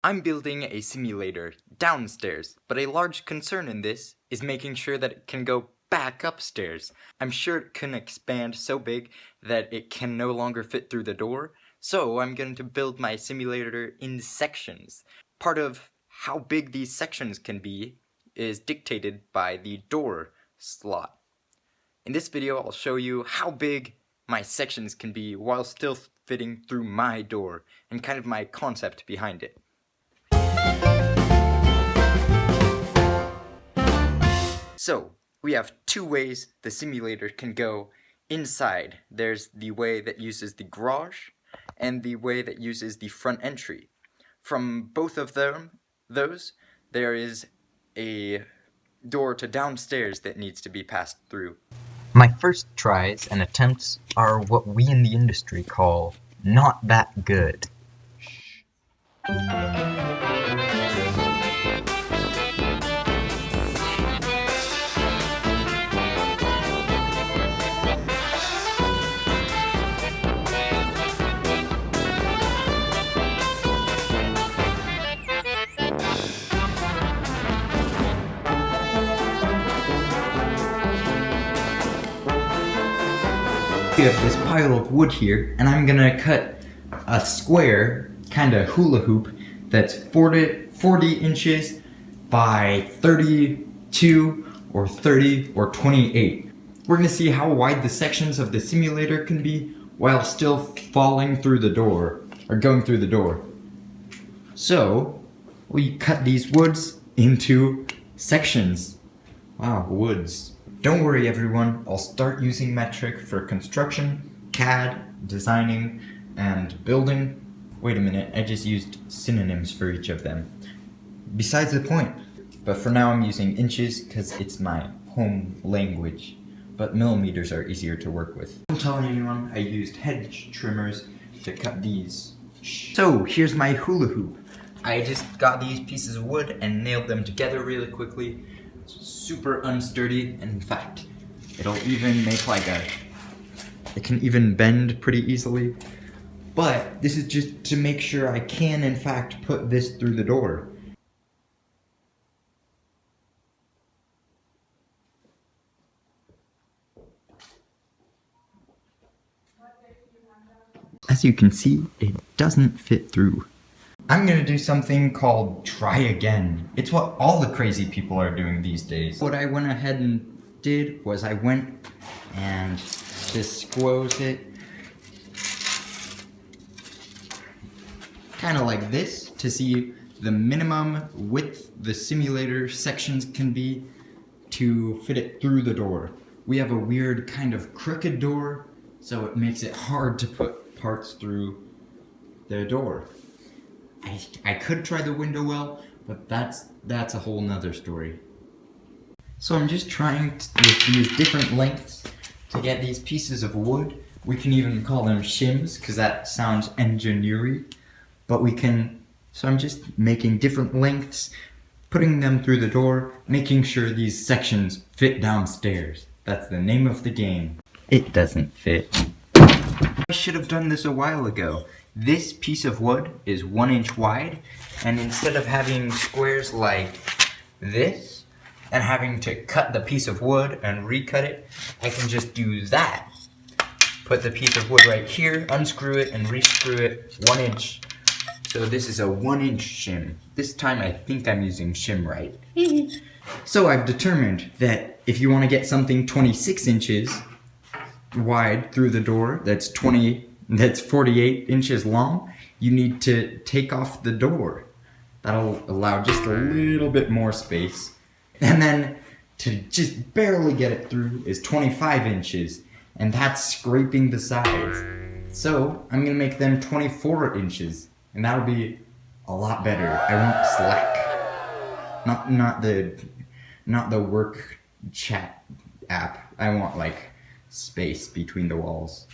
I'm building a simulator downstairs, but a large concern in this is making sure that it can go back upstairs. I'm sure it can expand so big that it can no longer fit through the door, so I'm going to build my simulator in sections. Part of how big these sections can be is dictated by the door slot. In this video, I'll show you how big my sections can be while still fitting through my door, and kind of my concept behind it. So, we have two ways the simulator can go inside. There's the way that uses the garage, and the way that uses the front entry. From both of those, there is a door to downstairs that needs to be passed through. My first tries and attempts are what we in the industry call not that good. We have this pile of wood here, and I'm gonna cut a square, kind of hula hoop, that's 40 inches by 32 or 30 or 28. We're gonna see how wide the sections of the simulator can be while still falling through the door, or going through the door. So, we cut these woods into sections. Wow, woods. Don't worry everyone, I'll start using metric for construction, CAD, designing, and building. Wait a minute, I just used synonyms for each of them. Besides the point. But for now I'm using inches because it's my home language. But millimeters are easier to work with. Don't tell anyone I used hedge trimmers to cut these. So here's my hula hoop. I just got these pieces of wood and nailed them together really quickly. Super unsturdy, and in fact, it'll even make it can even bend pretty easily. But this is just to make sure I can in fact put this through the door. As you can see, it doesn't fit through. I'm gonna do something called try again. It's what all the crazy people are doing these days. What I went ahead and did was I went and just squoze it kind of like this to see the minimum width the simulator sections can be to fit it through the door. We have a weird kind of crooked door, so it makes it hard to put parts through the door. I could try the window well, but that's a whole nother story. So I'm just trying with these different lengths to get these pieces of wood. We can even call them shims, because that sounds engineering. But so I'm just making different lengths, putting them through the door, making sure these sections fit downstairs. That's the name of the game. It doesn't fit. I should have done this a while ago. This piece of wood is 1 inch wide, and instead of having squares like this, and having to cut the piece of wood and recut it, I can just do that. Put the piece of wood right here, unscrew it, and rescrew it 1 inch. So this is a 1 inch shim. This time I think I'm using shim right. So I've determined that if you want to get something 26 inches wide through the door, that's 48 inches long, you need to take off the door. That'll allow just a little bit more space. And then to just barely get it through is 25 inches, and that's scraping the sides. So I'm gonna make them 24 inches, and that'll be a lot better. I won't slack. Not the work chat app. I want like space between the walls.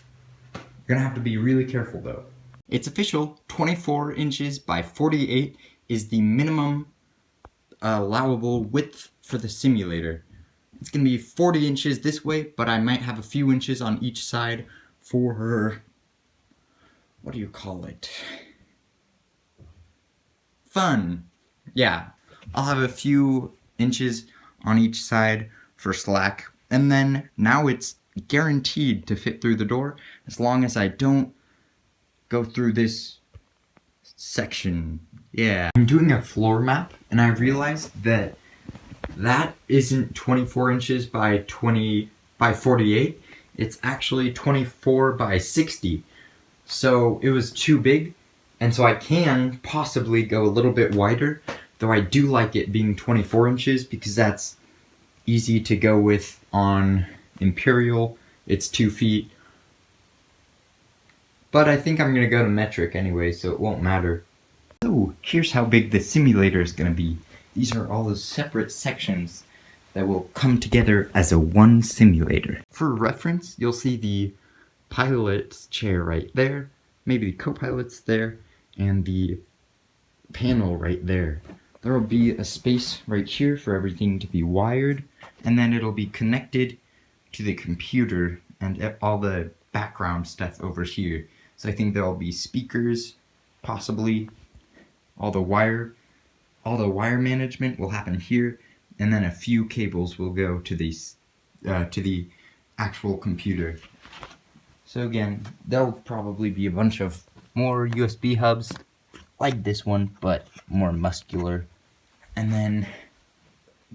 You're gonna have to be really careful though. It's official, 24 inches by 48 is the minimum allowable width for the simulator. It's gonna be 40 inches this way, but I might have a few inches on each side for, what do you call it? fun. Yeah, I'll have a few inches on each side for slack, and then now it's guaranteed to fit through the door as long as I don't go through this section. Yeah. I'm doing a floor map, and I realized that that isn't 24 inches by 48. It's actually 24 by 60. So it was too big, and so I can possibly go a little bit wider, though I do like it being 24 inches because that's easy to go with on Imperial. It's 2 feet. But I think I'm going to go to metric anyway, so it won't matter. So here's how big the simulator is going to be. These are all the separate sections that will come together as a one simulator. For reference, you'll see the pilot's chair right there, maybe the co-pilot's there, and the panel right there. There will be a space right here for everything to be wired, and then it'll be connected to the computer and all the background stuff over here. So I think there'll be speakers, possibly. All the wire management will happen here, and then a few cables will go to the actual computer. So again, there'll probably be a bunch of more USB hubs, like this one, but more muscular. And then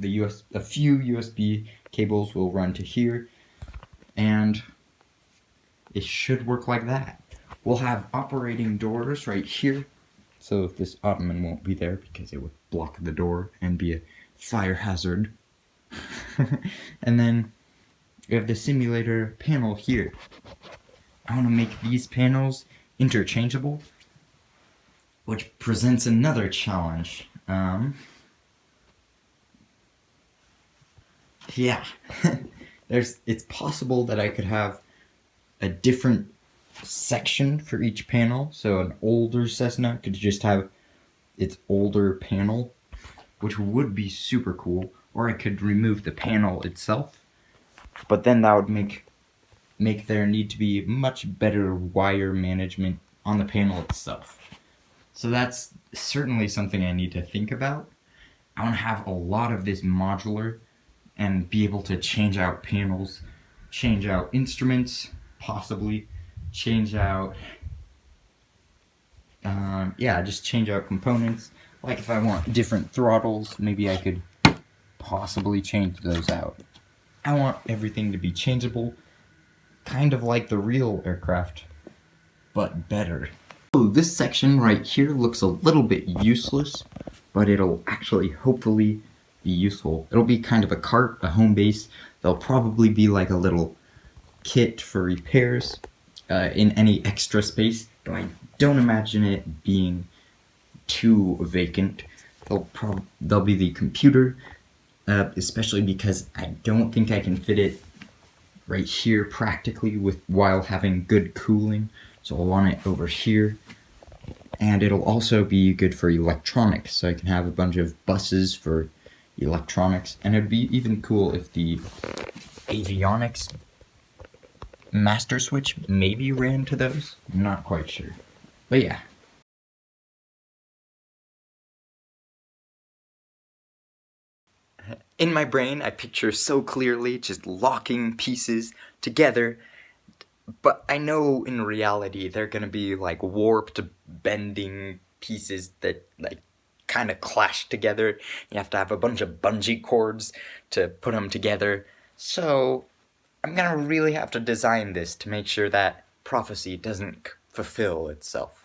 a few USB cables will run to here, and it should work like that. We'll have operating doors right here, so this ottoman won't be there because it would block the door and be a fire hazard. And then we have the simulator panel here. I want to make these panels interchangeable, which presents another challenge. Yeah, it's possible that I could have a different section for each panel. So an older Cessna could just have its older panel, which would be super cool. Or I could remove the panel itself, but then that would make there need to be much better wire management on the panel itself. So that's certainly something I need to think about. I want to have a lot of this modular and be able to change out panels, change out instruments, possibly change out, just change out components. Like if I want different throttles, maybe I could possibly change those out. I want everything to be changeable, kind of like the real aircraft, but better. So this section right here looks a little bit useless, but it'll actually hopefully be useful. It'll be kind of a cart, a home base. There'll probably be like a little kit for repairs in any extra space, but I don't imagine it being too vacant. There'll be the computer, especially because I don't think I can fit it right here practically while having good cooling, so I'll want it over here. And it'll also be good for electronics, so I can have a bunch of buses for electronics, and it'd be even cool if the avionics master switch maybe ran to those. I'm not quite sure, but yeah. In my brain, I picture so clearly just locking pieces together, but I know in reality they're gonna be like warped, bending pieces that like kind of clash together. You have to have a bunch of bungee cords to put them together. So I'm gonna really have to design this to make sure that prophecy doesn't fulfill itself.